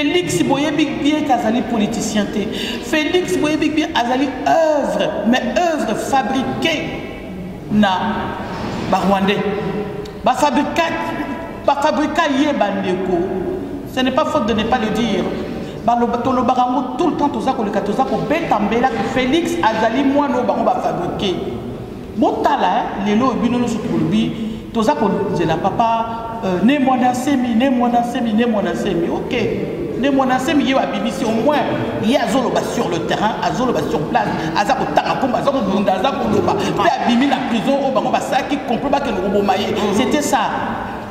Félix Boye Big Bien Kazali politicien. Félix Boye Big Bien Azali œuvre, mais œuvre fabriquée na Rwandais. Ba fabrica yé bandeko. Ce n'est pas faute de ne pas le dire. Tolo barango tout le temps tozako le katozako betambela que Félix Azali moi no bango ba fabriquer. Motala lelo binono sukulubi tozako la papa ne mwana semi OK. Ne mwana semi yé wa BBC au moins il y a zoloba sur le terrain, azoloba sur place, azako tanga komba azako bunda azako loba. Pe abimi la prison au bango ba ça qui comprend pas que le robot maillé. C'était ça.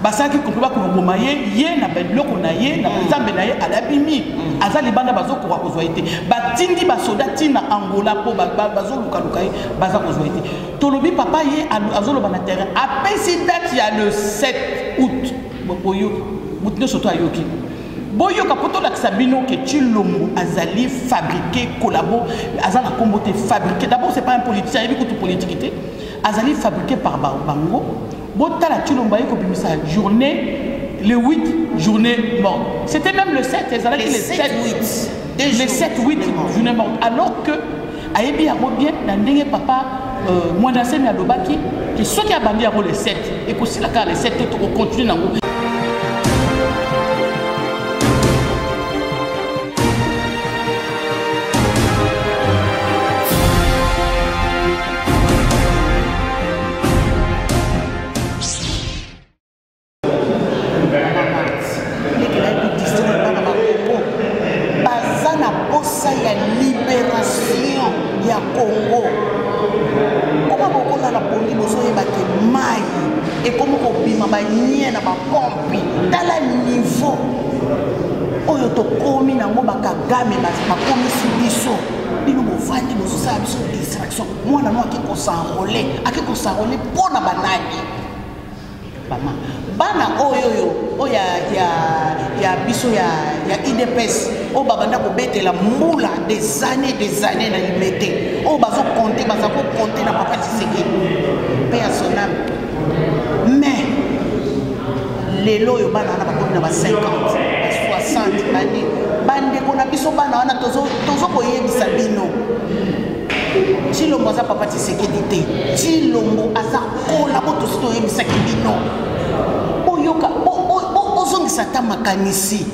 Basaki comprend que le maillé yé na beloko na yé na nzambe na yé alabimi azali banda bazoko kwa kozwaite batindi basoda tina Angola po bazo luka luka baza kozwaite tolobi papa yé azolo bana terrain apesi date ya le 7 août boyo mutne soto ayoki boyo kapoto la sabino que Tshilombo azali fabriqué collabo azala kombote fabriqué d'abord c'est pas un politicien il y a beaucoup de politique azali fabriqué par bango. Botala Tshilombo a eu journée, le 8, journée morte. C'était même le 7, les 7-8. Les 7-8, journée morte. Alors que, Aébi a bien, dans papa, moi dans ces Miadobaki, que ceux qui a bandé à le 7, et que si la carte les 7, on continue dans le moi non qui s'enrôler pour na banani maman bana oyo ya biso ya IDPS o babanda ko betela mbula des années na limité o bazo compter na papa Tshisekedi personnel mais lelo yo bana na bakoni na ba 50 60 bandi bande ko na biso bana wana tozo ko yebisa bino Tshilombo aza papa Tshisekedi te Tshilombo aza kola bo tosito yebisa kibino boyoka bozongisa ta makanisi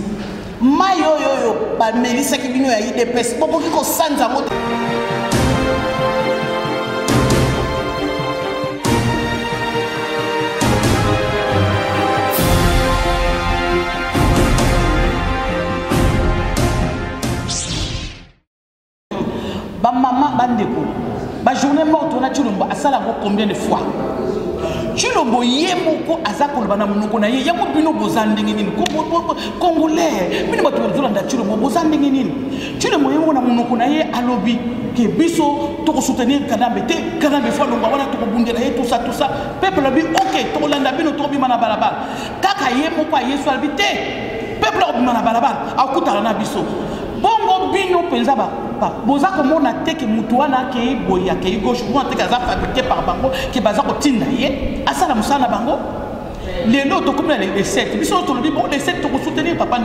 mai oyo bamelisa kibino ya IDPS bokoki kosanza moto maman bandeko ba journée morte on a Tshilombo asala combien de fois Tshilombo yemoko azako bana munoko na ye yamo bino bozandenge nini congolais bino bato bazolanda Tshilombo bozandenge nini Tshilombo yemo na munoko na ye alobi ke biso to ko soutenir Kadambe fois longa wana to ko bundela ye tout ça peuple abi OK to landa bino to bi mana balabala kaka yemoko ayeso albité peuple abi mana balabala akuta na biso bongo bino penza ba boza komona te ke mutu wana ke boya ke gauche pour te kaza fabriqué par bango ke baza ko tinda ye asala musala bango lelo to comme les 7 biso to lobi bon les 7 to ko soutenir papa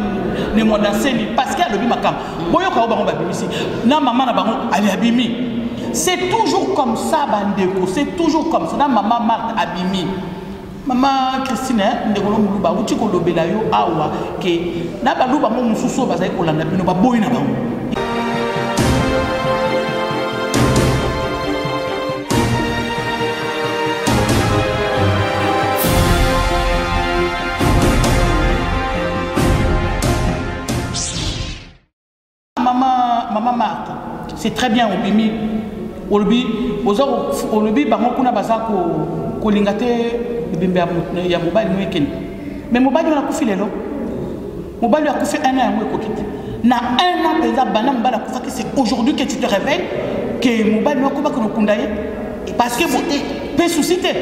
ne mo danseni parce que lobi makam boyo ka bango ba bimisi na maman na bango ali abimi c'est toujours comme ça bandeko c'est toujours comme ça na maman Marthe abimi maman Christine ndekolo muluba uti ko lobela yo awa ke na baluba mo mususu bazai ko landa bino ba boyi na bango. Maman Marthe, c'est très bien au bimi, au lobby, bango kuna bazako kolingate bimbe ya mobile weekend. Mais mobile on a kufi lelo. Mobile a kufi un an ko kiti. Na un an peza bana mbala kufa que c'est aujourd'hui que tu te réveilles que mobile ko ba ko kundaye parce que peut susciter.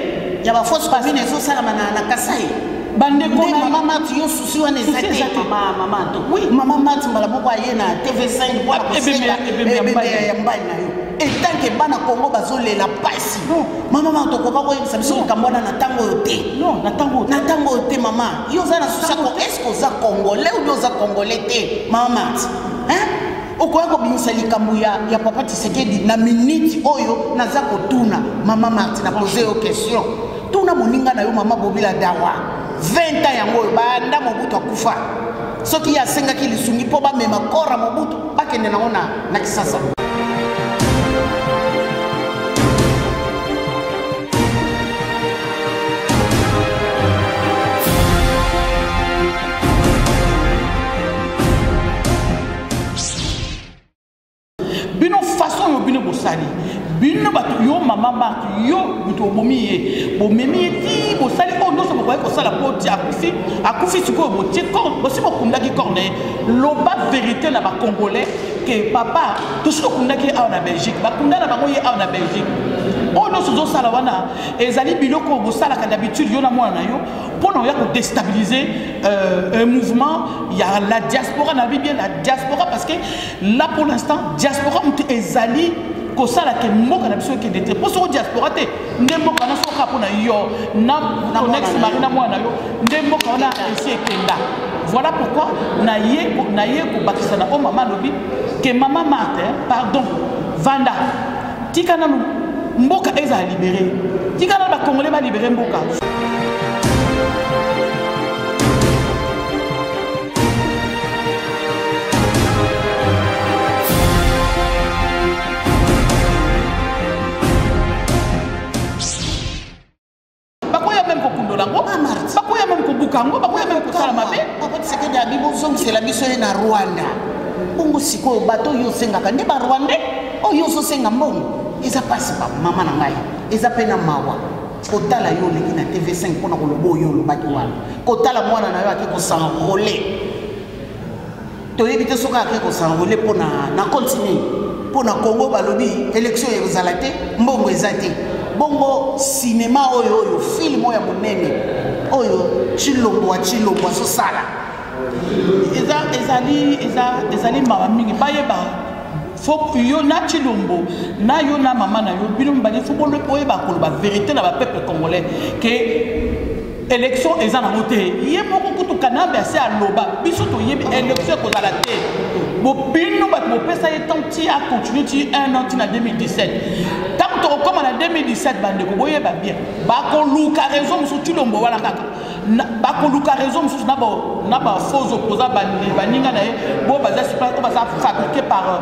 Ya ba fausse pas vine so sala na kasai. Bande ko maman Marthe yo susi wana ezate maman to. Oui, maman Marthe mbala boko ayena TV5 pour la ya mbali na yo. et tant que bana Congo bazole la passe maman to ko ko yebisa biso kambona na tango yote non na tango yote maman yo za na susa ko est-ce que za congolais ou za congolais te maman hein okoya ko binisa likambo ya papa Tshisekedi na minute oyo naza kotuna maman Marthe na poser aux questions tuna moninga na yo maman Bobila Dawa 20 ans yango banda Mobutu akufa soki ya senga ki lisungi po ba mema kora Mobutu bakende na ona na Kisasa bino façon yo bino bosali bino bato yo maman Marthe yo buto bomiye ti bosali o ndo so bokoye kosala po ti akufi siko botie kon bosi bokundaki corne loba vérité na ba congolais que papa to so kundaki a na Belgique bakunda na bango ye a na Belgique o ndo so zo sala wana ezali biloko bosala ka d'habitude yo na mwana na yo pour na ya ko déstabiliser un mouvement il y a la diaspora na bien la diaspora parce que là pour l'instant diaspora ezali ko sala ke mboka na biso ke dete pour so diaspora te ndemboka na so ka pona yo na next marina mwana yo ndemboka wana esi ekenda voilà pourquoi na ye ko bakisa na o mama lobi que maman Marthe pardon vanda tikana mboka eza libéré tikana ba congolais ba libérer mboka bakoya même ko bukango bakoya même ko sala mabe papa Tshisekedi abibo c'est la biso na Rwanda bongo siko bato yo sengaka nde ba Rwandais oyo so senga mbongo eza pasi pa mama na ngai eza pena mawa kotala yo leki na TV5 pona ko lobo yo lobaki wana kotala mwana na yo akiko s'enrôler to yebite soka akiko s'enrôler pona na continue pona Congo balobi élection ezalate mbongo ezate bongo cinéma oyo film oyo monene oyo chilombo so sala ezali mama mingi bayeba faut yo na chilombo na yo na mama na yo bino mbali faut bolo oyeba ko ba vérité na ba peuple congolais que élection ezana moté yeboko kutu kanambe ase aloba biso to yebi élection ko zala te bo bino ba bo pesa yetanti a continuer ti 1 an ti na 2017 tant to comme en 2017 bande ko boyeba bien ba ko luka raison musu chilombo wala kaka ba ko luka raison musu na ba faux opposants baninga na bo baza super ko baza fabriqué par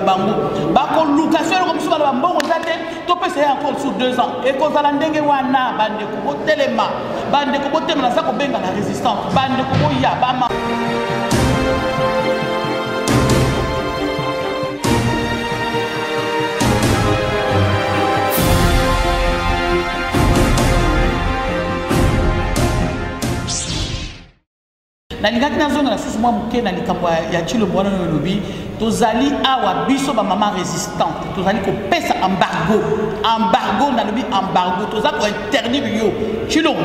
bango ba ko luka selo ko musu ba mbongo zate to pesa encore sur 2 ans et ko zala ndenge wana bande ko botelema bande ko botelema na sa ko benga la résistance bande ko boya ba ma nalingaki nazonga na susu mwa moke na likambo ya chilombo wana oyo elobi tozali awa biso bamama résistante tozali kopesa embargo nalobi embargo toza kointerdire yo chilombo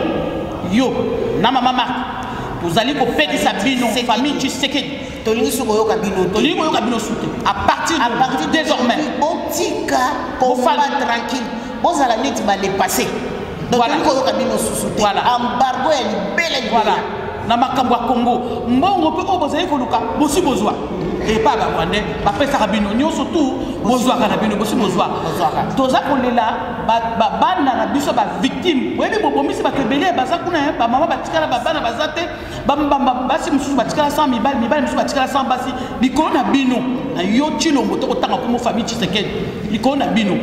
yo na mama Marthe tozali kopekisa bino famille Tshisekedi tolingi koyoka bino sute à partir de désormais botika combat tranquille bozala neti badépasser donc tolingi koyoka bino sute embargo ya libele voilà na makambo ya Congo mbongo pe o bozali koluka bosi bozwa et pas ba Rwandais ba pesa bino nyonso tout bozwa kana bino bosi bozwa toza kolela ba bana na biso ba victime webi bobomisi ba kebele baza kuna ba mama batikala ba bana bazate ba basi mususu batikala 100 mibali mususu batikala 100 basi likolo na bino na yo chilombo to kotanga ko mo famille Tshisekedi likolo na bino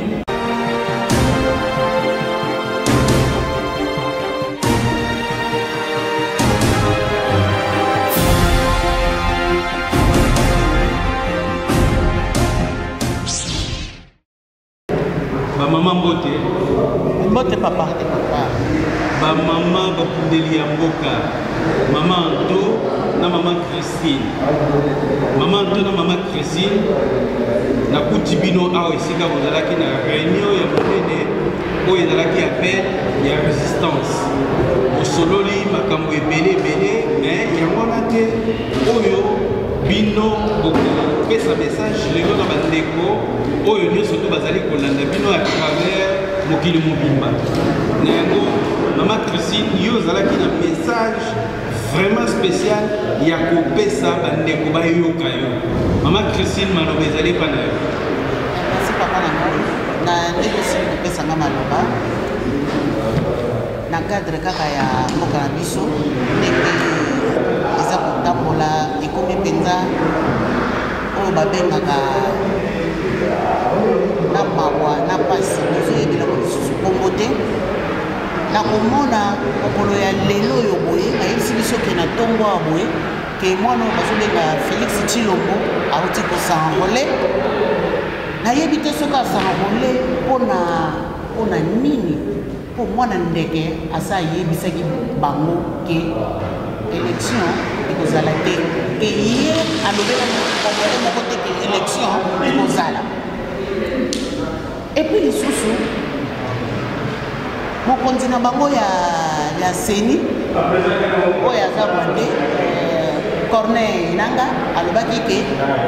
maman mbote papa ba maman ba pundeli ya mboka maman Anto na maman Christine na kuti bino awa esika bozalaki na réunion ya monene oyo ezalaki appel ya résistance osololi makambo ebele mais yango wana te oyo bino kopesa message lelo na bandeko oyo nyonso to bazali kolanda bino à travers mokili mobimba na yango mama Christine yo ozalaki na message vraiment spécial ya kopesa bandeko bayoka yo mama Christine maloba ezali pa na yo. Merci papa na ngai na ndenge osili kopesa nga maloba na cadre kaka ya mboka na biso ndenge eza kotambola ekomi mpenza oyo babengaka na mawa na pasi ozoyebelaka lisusu kombo te na komona mokolo ya lelo oyo boye ayebisi biso ke na ntongo ya boye ke mwana oyo bazobenga Félix Tshilombo auti kosanrole nayebi te soki asanrole mpona nini mpo mwana ndeke asa ayebisaki bango ke élection ekozala te ke ye alobelaki kongole moko te ke élection ekozala epuis lisusu mokonzi na bango ya seni oyo aza rwande Corneille Nanga alobaki ke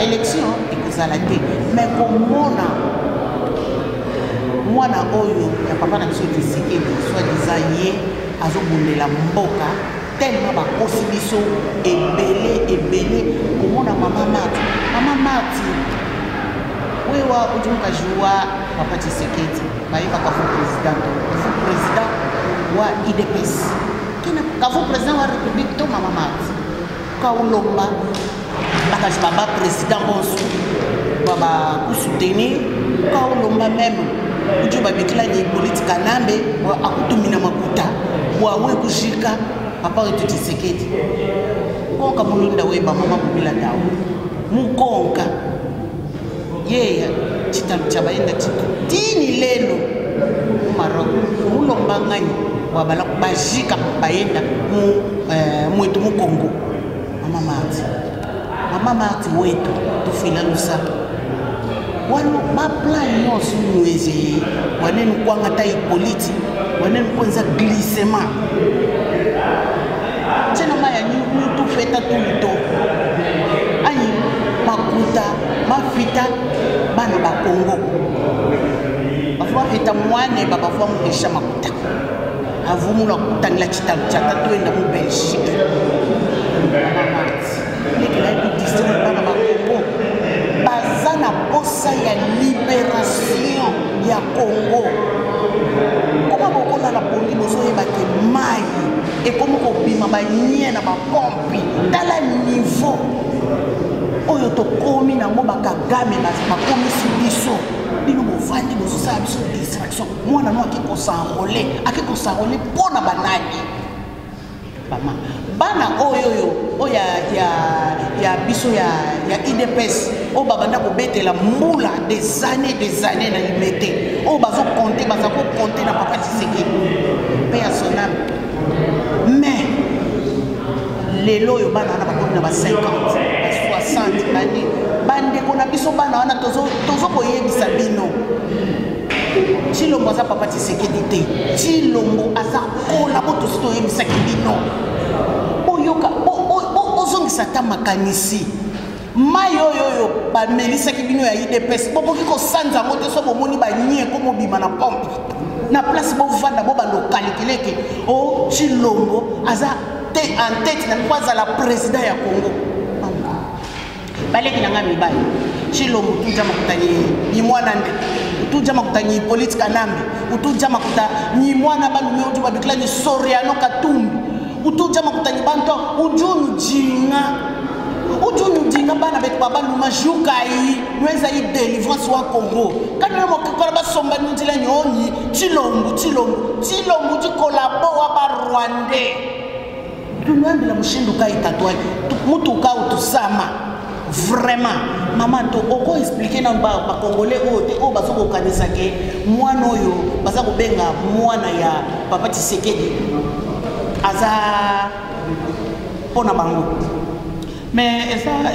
élection ekozala te mais komona mwana oyo ya papa na biso Tshisekedi soi-disant ye azobundela mboka tellement bakosi biso ebele komona mama Mati wewa ujumuka juwa papa Tshisekedi bayebaka fu président wa IDPS kina kafu président wa république to mama Mati kaulomba bakaji baba président bonso baba kusoutenir kaulomba même uju babikila ni politique nambe wa akutumina makuta wa we kushika papa wetu Tshisekedi konka mulunda we mama mubila dawo mukonka yeya chitalu chabaenda tini lelo Maroko mulomba ngani wa bala bajika baenda mwetu mu Kongo mama Mati wetu tufila lusa wano baplan nyonso nweze wanenu kwanga tai politi wanenu kwanza glissement tena maya ni tufeta tuto ayi makuta mafita bana ba Kongo bafwa feta mwane baba fwa mkesha makuta avumula kutangila chitalu chata tuenda mu Belgique mama lekela district bana ba Kongo bazana posa ya libération ya Congo koma bokola la pongi bozo yebake mai e komo ko bima ba nye na ba pompi tala niveau oyo to komi na ngo bakagame ba komi sibiso bino bovandi bozo sa biso distraction mwana no akiko sanrole pona banani mama bana oya ya biso ya IDPS o babanda ko betela mbula des années na limité o bazo compter na papa Tshisekedi pe ya sonam mais lelo yo bana na bakoni na ba 50 ba 60 bande ko na biso bana wana tozo koyebisa bino Tshilombo aza papa Tshisekedi te Tshilombo aza kola boto sito yebisa bino oyoka ozongisa ta makanisi mai oyo bamelisaki bino ya IDPS bokoki kosanza yango te so bomoni banie komobima na pompe na place bovanda bo balokalkeleke o Tshilombo aza te en tête na mpo azala président ya Congo baleki nanga mibali Tshilombo tuja makutani ni mwana nde tuja makutani politika nambe utuja makuta ni mwana balume utu babikla ni Soriano Katumbi utuja makutani banto ujunu jinga bana betu baba luma jukai nweza i délivrance wa Congo kana mo kola basomba nzila nyoni Tshilombo di kolabo wa ba Rwandais tunwambi la mushindu kai tatouage mutu ka utusama vraiment maman to oko expliquer na ba congolais ote o bazoko kanisa ke mwana oyo bazako benga mwana ya papa Tshisekedi aza pona bango mais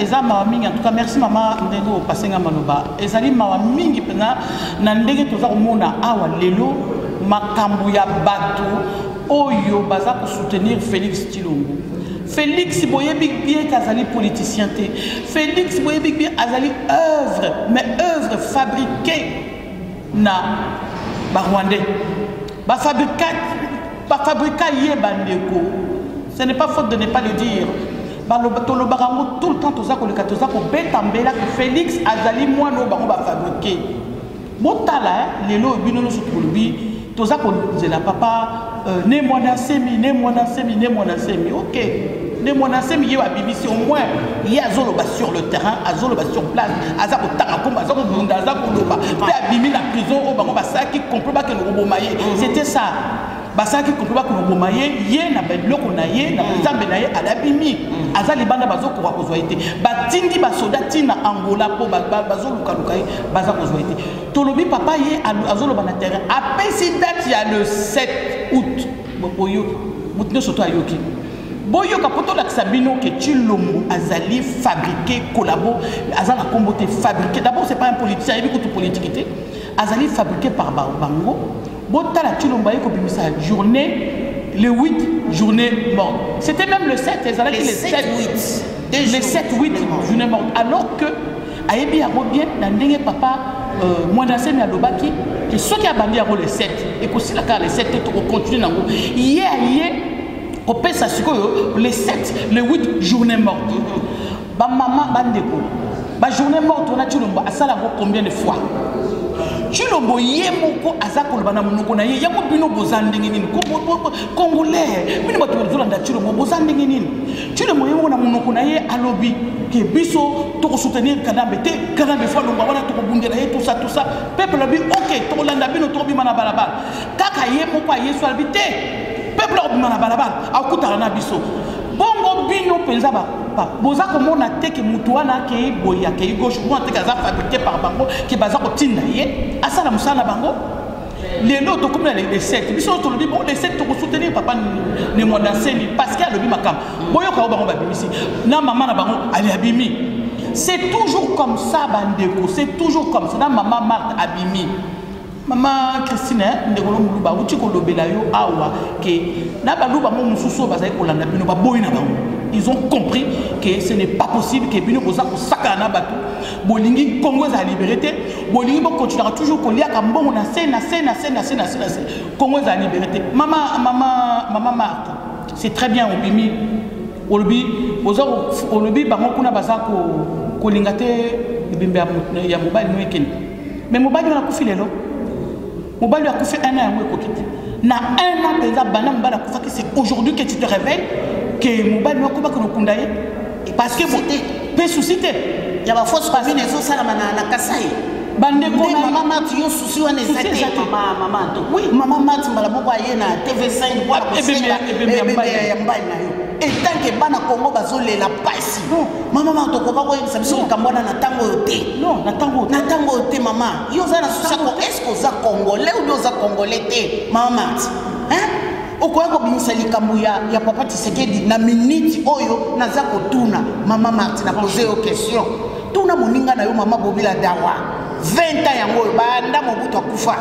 eza mawa mingi en tout cas merci maman ndenge opasenga maloba ezali mawa mingi pena na ndenge toza komona awa lelo makambo ya bato oyo baza ko soutenir Félix Tshilombo Félix boyebi bien kazali politicien te. Félix boyebi bien azali œuvre, mais œuvre fabriquée na Rwandais. Ba fabricat yé bandeko. Ce n'est pas faute de ne pas le dire. Tout le temps que Félix azali moi no bango ba fabriquer. Botala lelo bino no sutulubi toza ko zela papa ne mwana semi OK ne mwana semi ye wa BBC au moins il azolo ba sur le terrain azolo ba sur place azako tanga komba azako bunda azako loba pe abimi na prison o bango ba saki comprend pas que no bomaye c'était ça basaki comprend pas que no bomaye ye na beloko na ye na nzambe na ye alabimi azali banda bazoko kwa kozwaite batindi ba soldat na Angola po bazoluka luka ye bazako kozwaite tolobi papa ye azolo bana terrain apesi date ya le 7 août boyo mutno soto ayoki boyo kapoto la sabino que Tshilombo azali fabriqué collabo azala comboté fabriqué d'abord c'est pas un politicien il y a beaucoup de politique azali fabriqué par bango botala Tshilombo ko bimisa journée le 8 journée morte c'était même le 7 ezala le 7 8 journée morte alors que ayebi yako bien na ndenge papa mwanase na lobaki que ceux qui a bandi yako le 7 et que si la car le 7 to continuer nango yé au pesa sikoyo le 7 le 8 journée morte ba maman bandeko ba journée morte on a Tshilombo asala combien de fois Tshilombo yemoko azako bana munoko na ye yamo bino bozandenge nini congolais bino bato bazolanda Tshilombo bozandenge nini Tshilombo yemo na munoko na ye alobi ke biso to soutenir Kadambe te Kadambe fois lomba wana to bundela ye tout ça peuple lobi OK to landa bino to bima na balabala kaka yemoko yeso albi te peuple obima na balabala akutala na biso bongo bino penza ba boza komona te ke mutu wana ke boya ke gauche moi te kaza fabriqué par bango ke baza ko tinda ye asala musala bango lelo to comme les 7 biso to lobi bon les 7 to soutenir papa ne monda seni parce que lobi makam boyo ka bango ba bimisi na maman na bango ali abimi c'est toujours comme ça bandeko c'est toujours comme ça na maman Marthe abimi Maman Christine ndekolo muluba uti ko lobela yo awa ke na baluba mo mususu bazai ko landa bino ba boyina bango ils ont compris que ce n'est pas possible que bino boza ko saka na batu bolingi Congo za liberté bolingi bo continuera toujours ko liaka mbongo na se Congo za liberté maman Marthe c'est très bien obimi olobi boza olobi bango kuna baza ko lingate bimbe ya mobile no ekeni mais mobile na kufi lelo Mobali a fait un an na un an déjà banam bana kufa que c'est aujourd'hui que tu te réveilles que Mobali a kuba que nous kundaye parce que peut susciter il y a la fausse famille les autres ça na Kasai bande ko maman tu yo souci wana ezate maman to oui maman mat mbala boko aye na TV5 boa ya mbali na yo et tant que bana Congo bazolela pasi maman to ko ba ko yebisa biso kambona na tango yote non na tango yote maman yo za na souci ko est-ce que za congolais ou za congolais te maman hein okoya ko bimisa likambo ya papa Tshisekedi na minute oyo naza kotuna maman Marthe na poser aux questions tuna moninga na yo mama Bobila Dawa 20 ans yango banda Mobutu akufa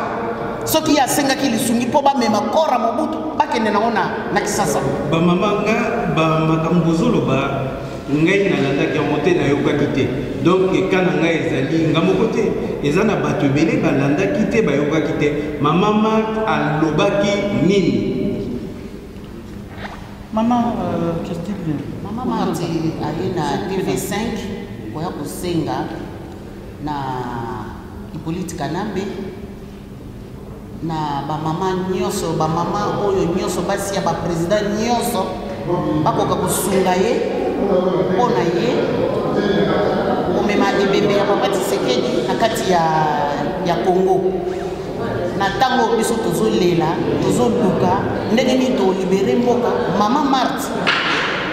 soki ya senga ki lisungi po ba mema kora Mobutu bakende na ona na kisasa ba mama nga ba makambozolo ba ngai na landa ki monter na yoka kité donc kana ngai ezali ngamo côté ezana bato belé ba landa kité ba yoka kité mama Marthe alobaki nini maman Christine maman Marthe ali na TV5 kwa kusenga na Hippolyte Kanambe na ba mama nyonso ba mama oyo nyonso basi ya ba président nyonso bakoka kusunga ye pona ye omema bébé ya papa Tshisekedi na kati ya Congo na tango biso tozolela tozoluka ndenge ni to libérer mboka mama Marthe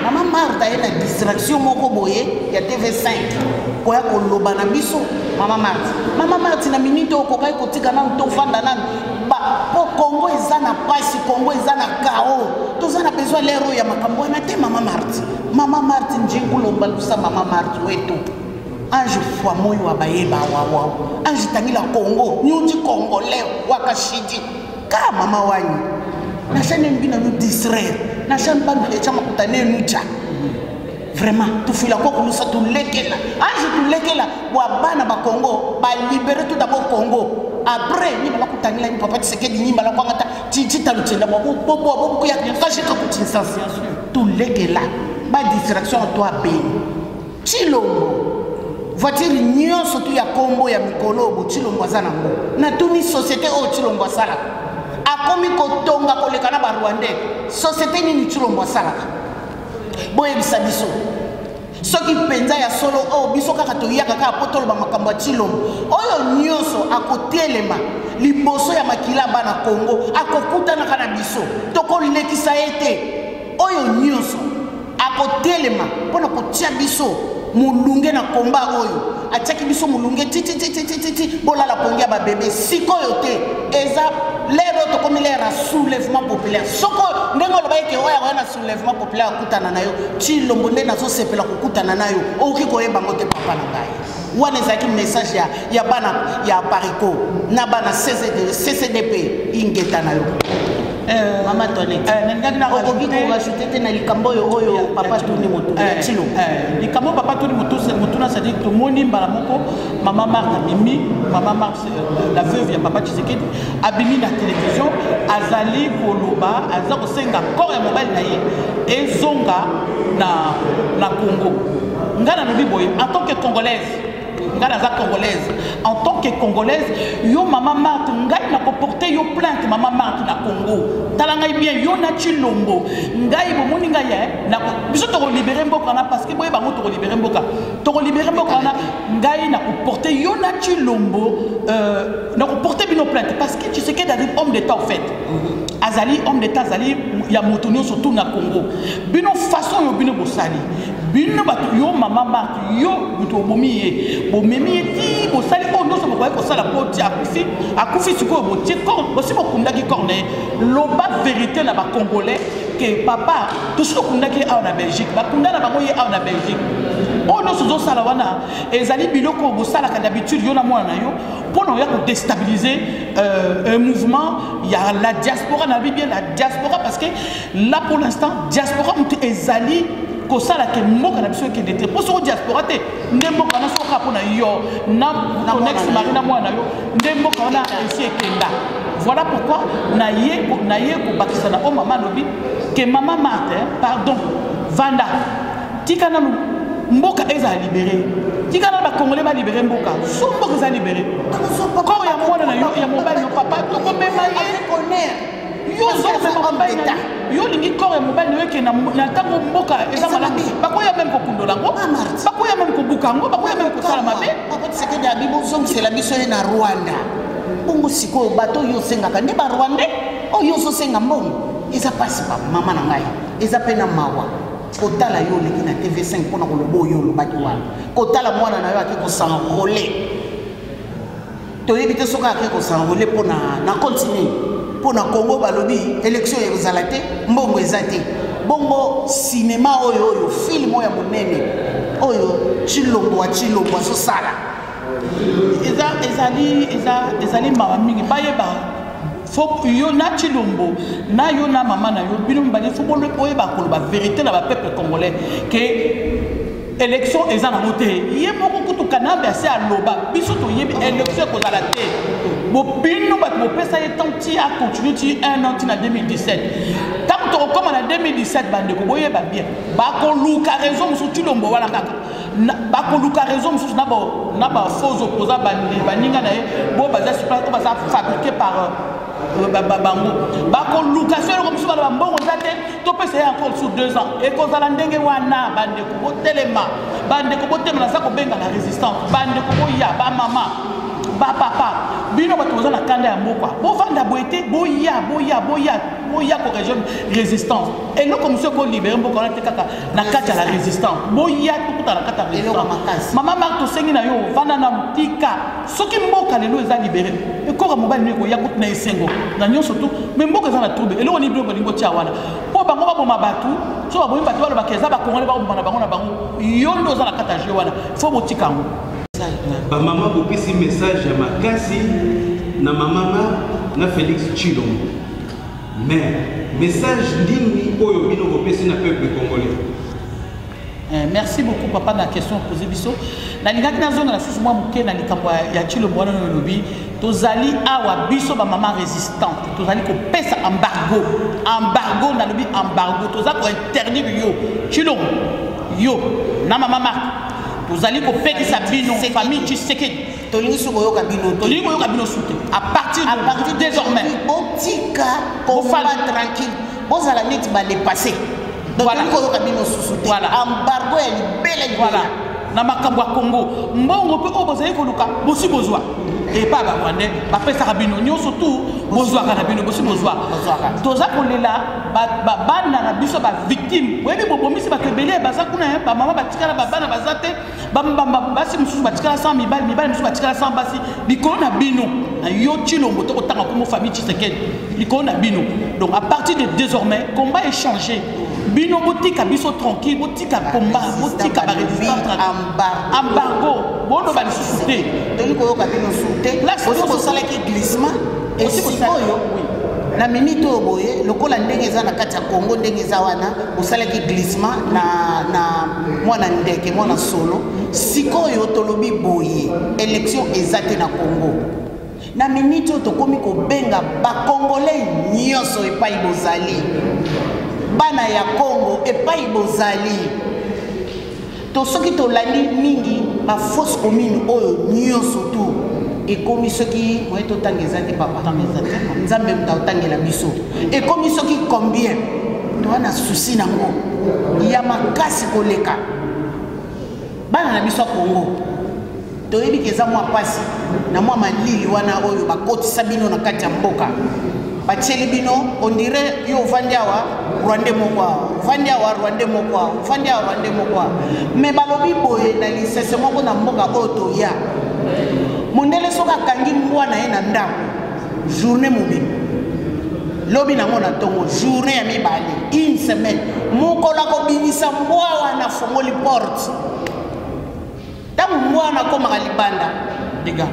a une distraction moko boye ya TV5 koya koloba na biso mama Marthe na minute okokai kotika na tofanda na ba po Congo ezana pasi Congo ezana kao tozana besoin lero ya makambo na te mama Marthe njengulomba lusa mama Marthe wetu ange foi moyo abayeba wawa ange tangila Congo nyundi congolais wakashidi ka mama wanyu na shane mbina no distraire na shane bandu le chama kutane nucha vraiment tu fila ko kulusa tu lekela anje tu lekela wa bana ba Congo ba libérer tout d'abord Congo après ni ba kutanila ni papa Tshisekedi ni bala kwangata tita lutenda bo ya kashika kutinsansi tu lekela ba distraction toi ben Chilombo voiture nyonso tu ya kombo ya mikolo bo Chilombo azana ngo na tuni société o Chilombo asala akomi kotonga kolekana ba Rwandais société nini Chilombo asala boye bisabiso soki penza ya solo o biso kaka to yaka ka potolo ba makambo Chilombo oyo nyonso akotelema liboso ya makila bana Congo akokutana kana biso toko lekisa ete oyo nyonso akotelema pona kotia biso mulunge na komba oyo atiaki biso mulunge titi bolala pongia ba bébé sikoyo te eza lero to comme l'air soulèvement populaire soko ndengo lo bayeke oya na soulèvement populaire kutana nayo Chilombo nde nazo sepela kukutana nayo oki koyeba ngote papa na ngai wana ezaki message ya bana ya Parico na bana CCDP ingeta nayo Mama Tonette okoki korajouter na likambo oyo papa tuni moto Chilo likambo papa tuni moto na c'est-à-dire que moni mbala moko Mama Marthe Mimi Mama Marthe la veuve ya papa Tshisekedi abimi na télévision azali koloba aza kosenga corps ya mobile na ye ezonga na Congo ngana lobi boye en tant que congolaise en tant que congolaise yo Mama Marthe ngai na ko porter yo plainte Mama Marthe na Congo talanga bien yo na Chilombo ngai bo moni ngai na biso to libérer mboka na parce que boye bango to libérer mboka na ngai na ko porter yo na Chilombo na ko porter bino plainte parce que tu sais que d'arrive homme d'état en fait azali homme d'état azali ya motonio surtout na Congo bino façon yo bino bosali bino batu yo Mama Marthe yo buto bomi bomemi eti bosali o ndoso bokoye kosala poti akufi sikoyo botie corps bosi bokundaki corne loba vérité na ba congolais que papa tosi okundaki awa na Belgique bakunda na bango ye awa na Belgique o ndoso zosala wana ezali biloko bosalaka d'habitude yo na mwana na yo mpona oya kodestabiliser un mouvement ya la diaspora na bien la diaspora parce que là pour l'instant diaspora mutu ezali kosala ke mboka na biso ke dete po so diaspora te ndemboka na soka pona yo na next marina mwana yo ndemboka na ici ekenda voilà pourquoi na ye ko bakisa na o Mama lobi que Mama Marthe pardon vanda tika na mboka eza libéré tika na ba congolais ba libéré mboka so mboka eza libéré ko ya mwana na yo ya mobile yo papa to ko mema ye connaître yo zo mobile yo lingi corps mobile yo ke na tango mboka eza malamu bakoya même ko kundola ngo bakoya même ko bukango bakoya même ko sala mabe papa tseke da bibo zong c'est la biso na Rwanda bongo siko bato yo senga ka ne ba Rwandais o yo so senga mbongo eza pasi pa mama na ngai eza pena mawa kotala yo lingi na TV5 pona ko lobo yo lobaki wana kotala mwana na yo akiko s'enrôler to yebite soka akiko s'enrôler pona na continue pona Congo balobi élection ezalate mbongo ezate bongo cinéma oyo film oyo monene oyo Chilombo so sala ezali mawa mingi bayeba faut yo na Chilombo na yo na mama na yo bino mbali faut bolo oyeba koloba vérité na ba peuple congolais que élection ezana moté ye moko kutu kanambe ase aloba biso to yebi élection kozala te bopino bat bopesa ye tanti a continuer ti 1 an ti na 2017 tant to comme en 2017 bande ko boyeba bien ba ko luka raison musu Chilombo wala kaka ba ko luka raison musu na ba faux opposants bande baninga na ye bo baza super ko baza fabriqué par bango bako location comme ça ba mbongo zate to pesa encore sur 2 ans et ko zala ndenge wana bande ko botelema na sako benga la résistance bande ko boya ba mama ba papa bino bato za na kanda ya mbokwa bo vanda boete boya ko région résistance et non comme ça ko libérer mbokwa na tekaka na kata la résistance boya to kuta na kata résistance mama Marthe sengi na yo vanda na mtika soki mboka lelo eza libéré e ko ka mobile ko ya kuta na esengo na nyonso tout mais mboka za na trouble elo ni biloko lingo tia wana po bango ba boma batu so ba bomi batu wala ba keza ba kongole ba boma na bango yondo za na kata je wana fo botika ngo ba mama bopisi message ya makasi na mama na Félix Chilombo mais message ndini oyo bino bopisi na peuple congolais Merci beaucoup papa na question posée biso. Na lingaki na zonga na susu moi muke na likambo ya Chilombo wana no lobi. Tozali awa biso ba maman résistante. Tozali ko pesa embargo. Embargo na lobi embargo. Tozali ko interdire yo. Chilombo yo na mama Marc. Tozali ko pekisa bino famille Tshisekedi. Tolingi soko yo kabino. Tolingi yo kabino soute. À partir de désormais. Botika combat tranquille. Bozala net ba dépasser. Donc voilà. Embargo ya libele voilà. Na makambo ya Congo. Mbongo pe obozali koluka bosi bozwa. Et pas ba Rwandais, ba pesa kabino nyonso tout bozwa kana bino bosi bozwa. Toza kolela ba bana na biso ba victime. Webi bobomisi ba kebele baza kuna ba mama batikala ba bana bazate ba basi mususu batikala 100 mibali mususu batikala 100 basi likolo na bino na yo Chilombo to kotanga ko famille Tshisekedi likolo na bino. Donc à partir de désormais combat est changé. Bino botika biso tranquille, botika combat, botika ba résistance embargo, bono ba souté. Donc ko yoka bino souté. Là c'est ça qui glissement et si koyo na minute oboye lokola ndenge za na kati ya Congo ndenge za wana osala ki glissement na mwana ndeke mwana solo sikoyo tolobi boye élection ezate na Congo. Na minute tokomi ko benga ba congolais nyonso epai bozali. Bana ya Congo epai bozali to soki to landi mingi ba fausse commune oyo nyonso tu ekomi soki moyeto tangezaki papa tangezaki nzambe mutangela biso ekomi soki combien to wana souci nango ya makasi koleka bana na biso Congo to yebi keza mwa pasi na mwa malili wana oyo bakotisa bino na kati ya mboka bacheli bino on dirait yo vandiawa Rwanda mokwa vandiawa Rwanda mokwa vandiawa Rwanda mokwa mais balobi boye na lisese moko na mboka oto ya mondele soka kangi mwana ye na ndako journée mobile lobi na mona tongo journée ya mibale une semaine mokola ko binisa mbwa na fongoli porte tamu mbwa na koma libanda diga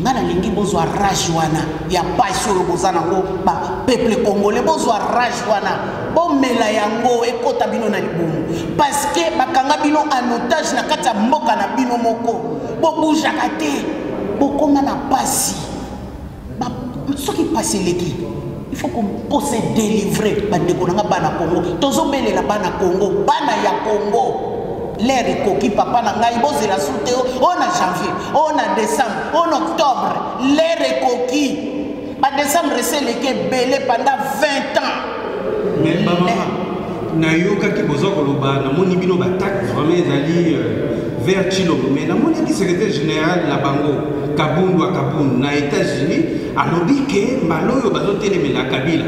ngana lingi bozwa rage wana ya passion bozana ngo ba peuple congolais bozwa rage wana bomela yango ekota bino na libumu parce que bakanga bino en otage na kati ya mboka na bino moko bobujaka te bokoma na pasi soki pasi leki il faut qu'on se délivrer bandeko nanga bana Congo tozobelela bana Congo bana ya Congo l'air ekoki papa na ngai bozela soute on a janvier on a décembre on octobre l'air ekoki ba décembre c'est le belé pendant 20 ans mais maman na yoka ki bozo koloba na moni bino batak vraiment ezali vers Chilombo mais na moni ki secrétaire général la bango Kabundu à Kabundu na États-Unis alobi ke maloyo bazotelemela Kabila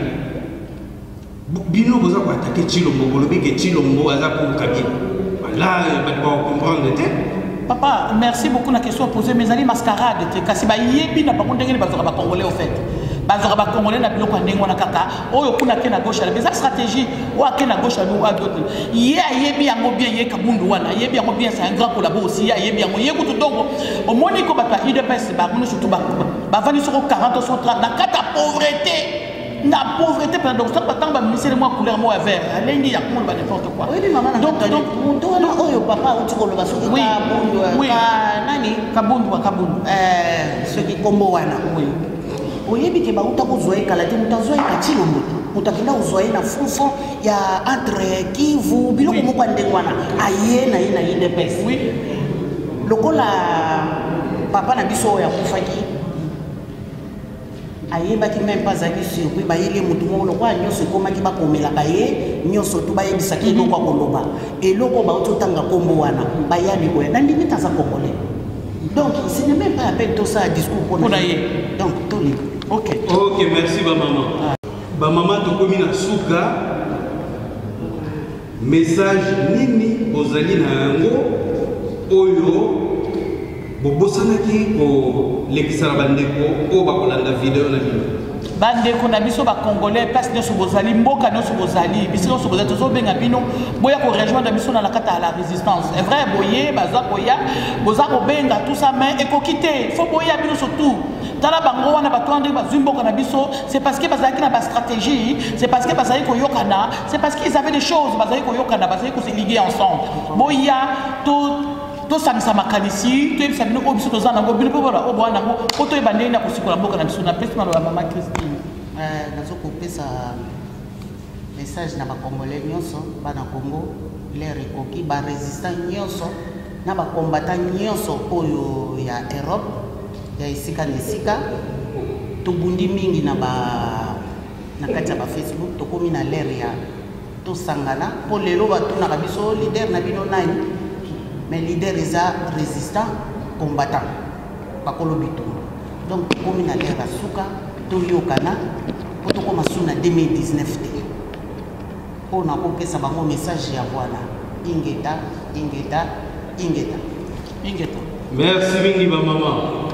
bino bozo ko attaquer Chilombo bolobi ke Chilombo aza pour Kabila. Là, on va comprendre. Papa, merci beaucoup la question posée. Mes amis mascarade, kasi ba yebi na bango ndenge bazora ba congolais au fait. Bazora ba congolais na biloko ndenge wana kaka. Oyo kuna ke na gauche la bizarre stratégie. Wa ke na gauche ou à droite. Yebi yango bien ye Kabundu wana. Yebi yango bien c'est un grand collabo aussi. Yebi yango yeku to dongo. Au moniko ba IDPS ba bunu surtout ba vani sur 40 sur 30 na kata pauvreté. La pauvreté, donc ça pas tant de moi couleur moi vert. Lundi il y a n'importe quoi. Oui, maman. Donc papa où tu colles oui, oui. Nani Kabundu Kabundu. Ce qui combo wana. Oui. Oyebi ke ba utakozoe kala te mutazoe ka Chilombo. Mutakenda uzoe na fufu ya entre Kivu biloko moko ndengwana. Aye na ina IDPS. Oui. Lokola papa na biso ya kufaki. Aye baki même pas ali surpris ba yele mutu mo lo kwa nyoso koma ki ba komela ba ye nyoso tu ba yebisa ki lo kwa koloba et loko ba ototanga kombo wana ba yani ko na ndimi taza congolais donc ce n'est même pas à peine tout ça discours pour ye donc tout les OK merci ba maman ba maman to komi na suka message nini bozali na yango oyo bobosanaki ko lekisala bandeko o bakolanda video na bino bandeko na biso ba congolais place nyonso bozali mboka nyonso bozali biso nyonso bozali tozobenga bino boya ko rejoindre biso na kata la résistance est vrai boye baza koya boza kobenga tout ça mais ekokite faut boya bino surtout tala bango wana bato ande bazwi mboka na biso c'est parce que bazalaki na ba stratégie c'est parce que bazali koyokana c'est parce qu'ils avaient des choses bazali koyokana bazali ko se liguer ensemble boya to sangisa makanisi to ebisa bino ko biso toza nango bino po bana o bwana nango ko to ebandeli na kosikola mboka na biso na president de la maman Christine nazo kopesa message na ba congolais nyonso bana Congo l'air ekoki ba résistant nyonso na ba combattant nyonso oyo ya Europe ya isika nisika to bundi mingi na kati ya ba Facebook to komi na l'air ya to sangana po lelo batuna ka biso leader na bino nani mais leader est résistant, combattant. Pas que donc, comme il a l'air à Souka, Toyokana, pour tout comme en 2019. On a compris ça, mon message à voilà. Ingeta. Merci, Mingi, maman.